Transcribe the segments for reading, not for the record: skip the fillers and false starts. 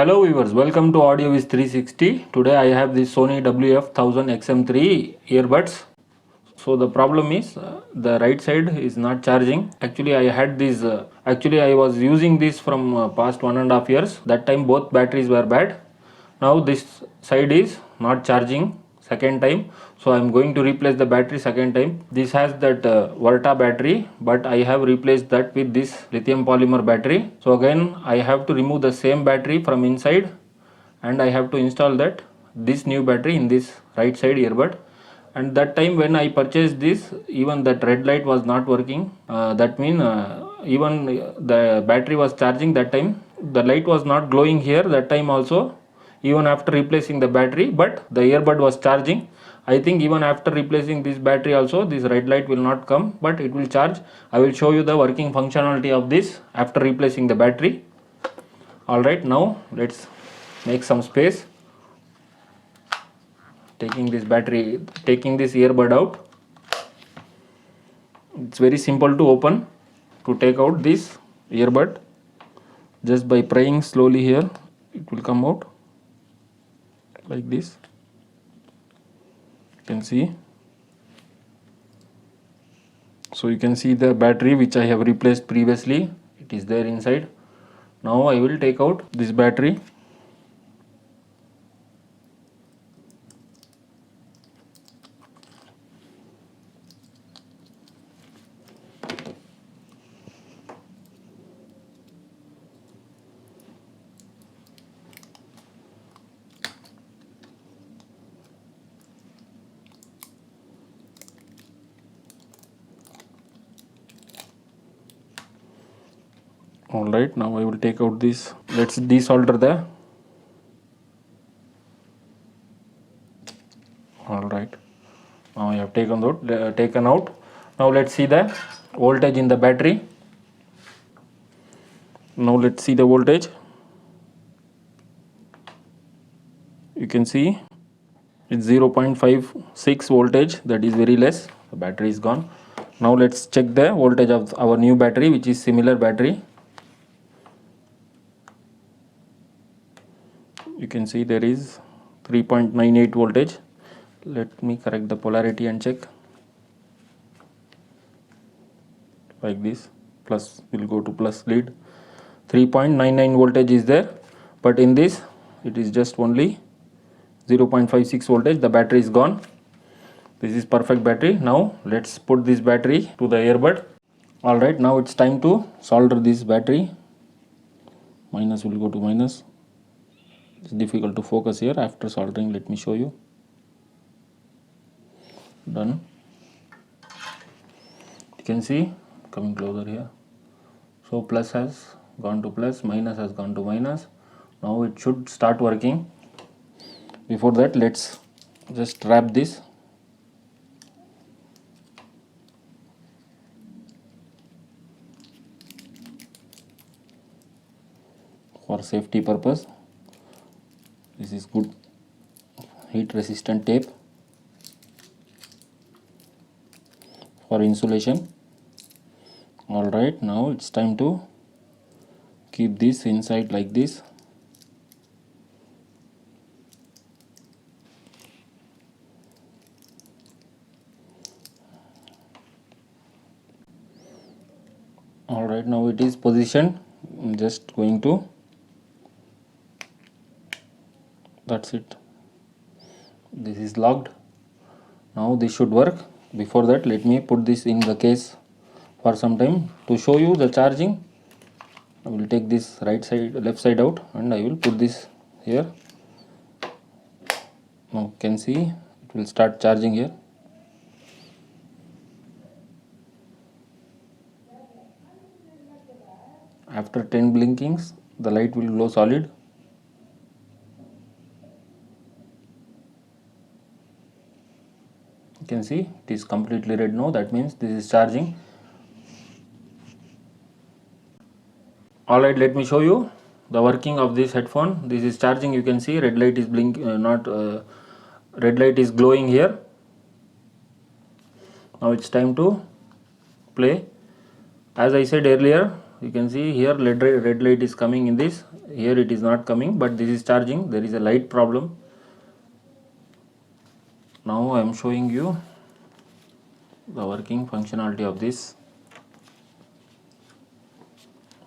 Hello viewers, welcome to Audio is 360. Today I have this Sony WF-1000XM3 earbuds. So the problem is the right side is not charging. Actually I was using this from past 1.5 years. That time both batteries were bad. Now this side is not charging second time, so I am going to replace the battery second time. This has that Volta battery, but I have replaced that with this lithium polymer battery. So again I have to remove the same battery from inside, and I have to install this new battery in this right side earbud. And that time when I purchased this, even that red light was not working. That means even the battery was charging. That time the light was not glowing here that time also, even after replacing the battery, but the earbud was charging. I think even after replacing this battery also, this red light will not come, but it will charge. I will show you the working functionality of this after replacing the battery. Alright, now let's make some space. Taking this earbud out. It's very simple to open. To take out this earbud, just by prying slowly here, it will come out like this. You can see. So you can see the battery which I have replaced previously. It is there inside. Now I will take out this battery. Alright, now I will take out this. Let's desolder the. Alright, now I have taken out. Now let's see the voltage in the battery. Now let's see the voltage. You can see it's 0.56 voltage. That is very less. The battery is gone. Now let's check the voltage of our new battery, which is similar battery. You can see there is 3.98 voltage. Let me correct the polarity and check. Like this, plus will go to plus lead. 3.99 voltage is there, but in this it is just only 0.56 voltage. The battery is gone. This is perfect battery. Now let's put this battery to the earbud. Alright, now it's time to solder this battery. Minus will go to minus. It's difficult to focus here. After soldering, let me show you. Done. You can see, coming closer here. So plus has gone to plus, minus has gone to minus. Now it should start working. Before that, let's just wrap this. For safety purpose, this is good heat resistant tape for insulation. Alright, now it's time to keep this inside like this. Alright, now it is positioned. I'm just going to, that's it. This is locked. Now this should work. Before that, let me put this in the case for some time to show you the charging. I will take this left side out, and I will put this here. Now you can see it will start charging here. After 10 blinkings, the light will glow solid. You can see it is completely red now. That means this is charging. Alright, let me show you the working of this headphone. This is charging. You can see red light is red light is glowing here. Now it's time to play. As I said earlier, you can see here red light is coming in this. Here it is not coming, but this is charging. There is a light problem. Now I am showing you the working functionality of this.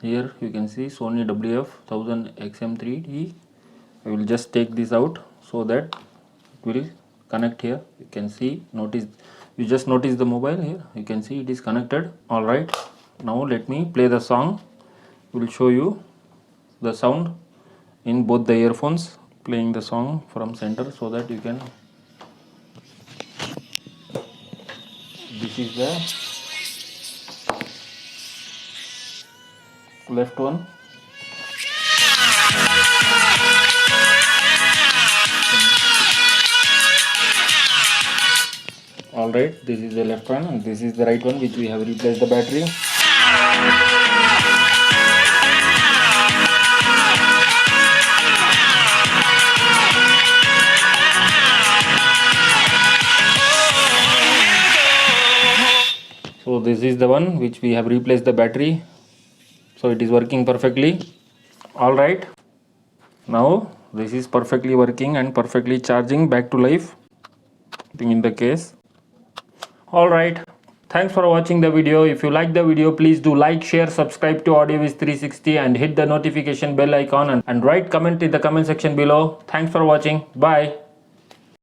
Here you can see Sony WF-1000XM3. I will just take this out so that it will connect here. You can see, you just notice the mobile here. You can see it is connected. Alright, now let me play the song. Will show you the sound in both the earphones, playing the song from center so that you can. This is the left one. Alright, this is the left one and this is the right one, which we have replaced the battery. So this is the one which we have replaced the battery. So it is working perfectly. Alright, now this is perfectly working and perfectly charging back to life. Putting in the case. Alright, thanks for watching the video. If you like the video, please do like, share, subscribe to AudioWiz360 and hit the notification bell icon and write comment in the comment section below. Thanks for watching. Bye.